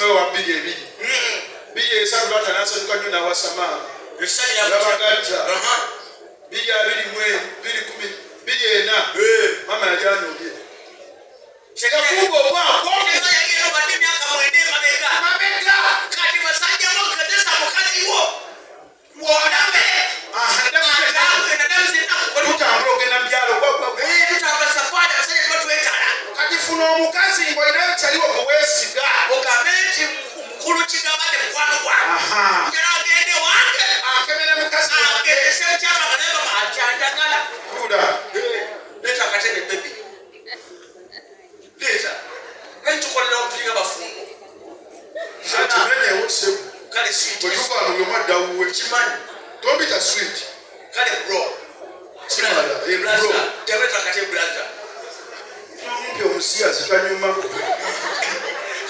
Wasema wa bigi ebigi. Bigi esatu lwata nasonyiwa nnyo n'awasama. Labagata. Bigi abiri mwe, bigi ena. Mama yali anyobye. Shekafugo obwako. Mabega. Kati basajja mukatesa mukazi wo. Wonabe. Tutambula ogenda byalo gwagwa. Tutambula safari abasajja batwetala. Kati funa omukazi ng'olinayo kyaliwo kuweesiga. Ogambe nti mukulu kigabane mukwano gwange. Njala agende wange. Akemere mukazi wange. Agende sekyama kanaba machandagala. Kuda. Leta akatebe bebi. Leta. Nentukolera omupiringa bafungo. Ati mwenye wosebu. Kale sweet. Bwetuva mulyomadda wuwe. Kimanyi. Tombita sweet. Kale bro. Kimala. Bro. Tebeta akatebe blaza. Mpya omusiyazi tanyuma.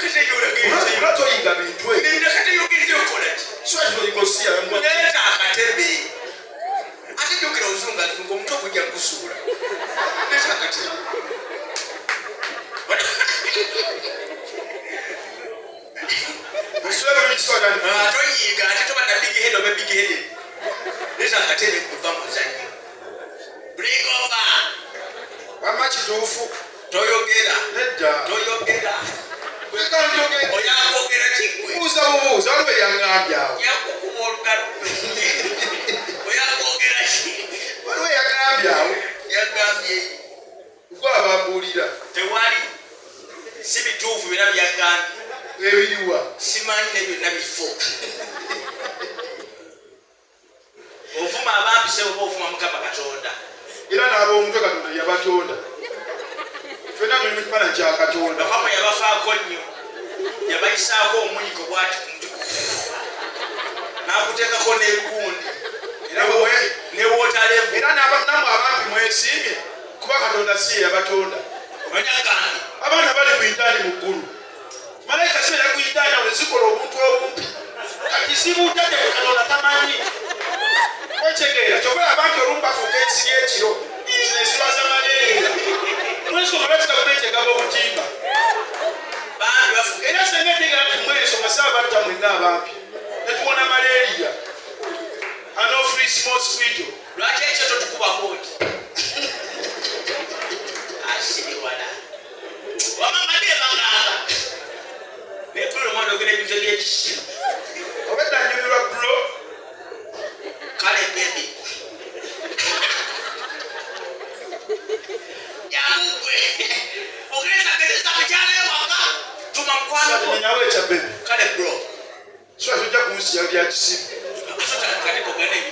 Kete yogeze. Unatoyinga bintu ebyo. Nenda kete yogeze okolaki. Swati toyingosia. Leta akatebe. Ate jokera ozunga ngo omuntu okujja kusuula. Leta akatebe. Muswera mukiswada. Toyiga ate toba na big head oba big head. Leta akatebe kuva muzanyo. Bring over. Mama kituufu. Toyogera. Nedda. Toyogera. Kwekandogera. Oyakogera kigwe. Buuza bubuuza waliwo eyangambye awo. Yakukuba olugalo. Oyakogera ki. Waliwo eyangambye awo. Yagambye. Gwe abambuulira. Tewali. Si bituufu byonna byagambye. Ebiriwa. Simanyi ne byonna bifo. Ovuma abambise oba ovuma Mukama Katonda. Era n'ab'omutwe Katonda yabatonda. Ffenna tuli mu kifaananyi kya Katonda. Bakama yabafaako nnyo. Yabayisaako omuyiko bw'ati ku mutukufu. N'akuteekako n'egundi. Ne wootarevu. Era namwe abampi mwesiimye kuba Katonda si ye yabatonda. Manyagambi. Abaana bali ku ntaani mu ggulu. Malayika sibeera ku ntaani awo zikola obuntu obumpi. Kati zibuutadde Katonda tamanyi. Wetegeera kyova abantu olumu bafuuka ensi y'ekiro. Zino ezibaza maleeriya. Mwensonga lwakita kuneetegaba obutimba. Bambi bafuuka. Era senga etegeera nti mwensonga saabatta mwenna abampi. Netuwona maleeriya. Ano free small squid. Lwaki ekyo totukubako oti? Asiriwala. Wamama ne bagamba. Nekulu omwana ogenda ebintu ebyekisiru. Obedda nnyumirwa bro. Kale bebi. Yamugwe. Ogereza mukyala ewaka. Tuma mukwano gwo. Nyawe ekya bebi. Kale bro. So tujja kunsiya bya kisiru.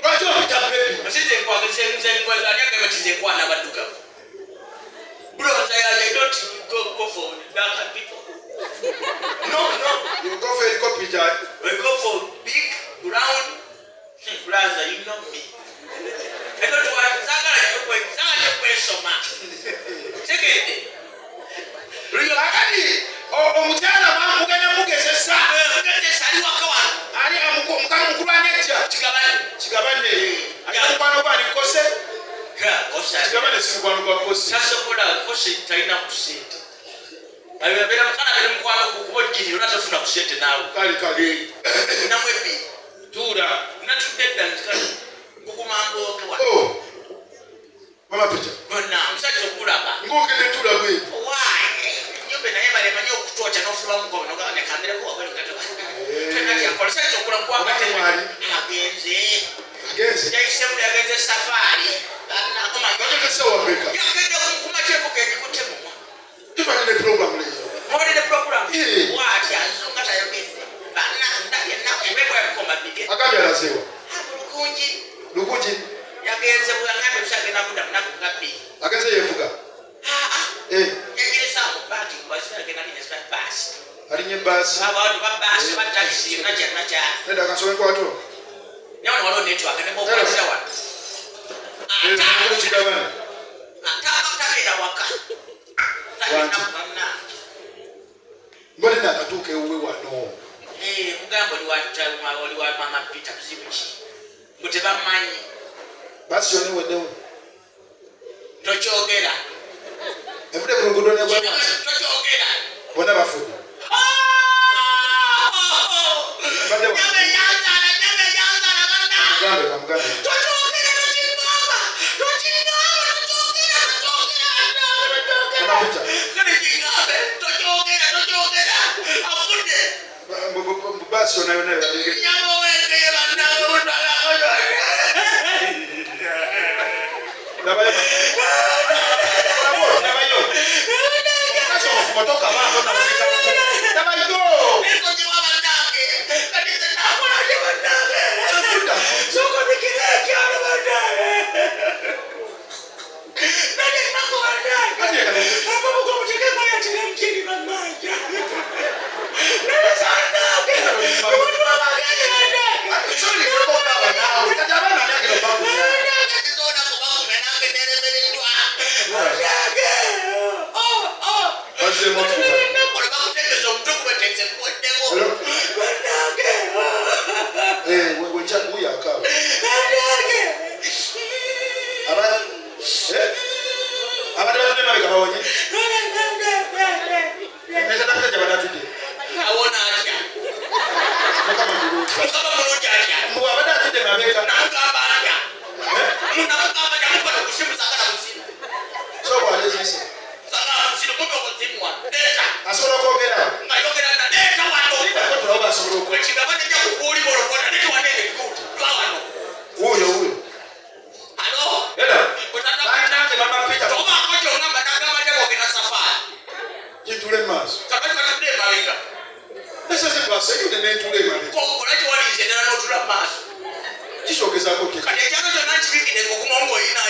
Lwaki opita bebi? No. You go for helicopter. We go for big, brown, brother, you know me. I don't want to question. Take it. Akati omukyala mugenda mugezesa. Ali omukama mukulu anejja. Kigabane. Mukwano gwani Kose. Kigabane si mukwano gwa Kose. Kose talina kusente. Abera mukana bere mukwano kubojjiri olwatafuna kusente naawe. Kale. Namwebi. Tuula. Natudde nkali. Kukumambo kwa. Oh. Mama Peter. Bonna, musajja okulaba. Ng'ogende tuula bwe. Why? Nyumba naye balemanyi okutooca n'ofulamu ngono nga nekandireko wabali ngatoka. Tenakyakola musajja okulaba kwanga agenze. Yaisemu yagenze safari. Bagezesa wameka. Yagenda kumakyeko kegikutte mumwa. Tubalire program leero. Mawulire program? Waati azunga tayogedde. Bananda yenna ebekwa ebikoma bige. Agambye alazeewa. Lukungi. Yagenze bwangambye busagenda kudda munaku nga bbiri. Agenze yeevuga. Yagenze awo baati kubasi agenda linnya baasi. Alinnya ebbaasi. Abantu ba baasi ba takisi yonna kyonna kyali. Nedda kansome nkwato. Naye wano waliwo network ne bw'okwasira wano. Kigabane. Tabeera waka. Mbadde nakatuuka ewuwe wano. Mugamba oli wa Mama Peter buzibu ki? Mbu tebamanyi. Baasi yonna eweddewo. Tokyogera. Evudde ku luguudo ne bw'amaaso. Tokyogera. Bonna bafudde. Passion nayo nayo. Nyamo weke banange mutwala kono. Nabayo. Nabayo. Passion kutoka baba na weka. Nabayo. Eso je wabanange. Kati tena kwa je banange. Nakuta. Soko nikireke ana banange. Nani nako banange. Kati ya kati. Hapo mko mcheke kwa yatile mkini banange. Nani sana. Watu wa banange banange. Actually kutoka baba. Utajabana ndio kile babu. Ndio na kwa banange nene mbele twa. Banange. Basi mo tu. Wewe changu ya kawa. Abada watu na kama wonye. Nesa tapita jabada tuti. Awona atia. Kama mulu. Kama mulu atia. Mbu abada tuti na beka. Na mkaba atia. Muna mkaba jamu kwa kusimu sakala kusimu. So kwa lezi. Sakala kusimu kwa kusimu wa. Deta. Asoro kogera. Ngayogera na deta wano. Kwa tunaomba asoro ko. Wechiga bana ja kukuli bolo kwa deta wanene kutu. Kwa wano. Huyo. Halo. Eda. Kutata Bana mama pita. Toma kocho ngamba ndagama jako kina safari. Kitule mas. Kabati tude mawika. Nesa se kwa sasa yule ntule mali. Ko kolaji wali zendana no tula mas. Kishogeza kote. Kati jana jo nanchi wiki ne kukumongo ina.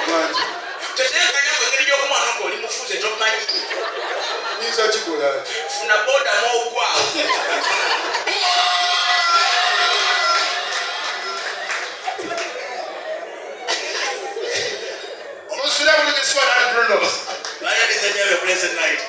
Manje. Teteka kanya kwengeri jo kuma nongo limufuze top manyi. Niza chikola. Funa boda mo kwa. Omusula buli keswa na Bruno. Ladies and gentlemen, pleasant night.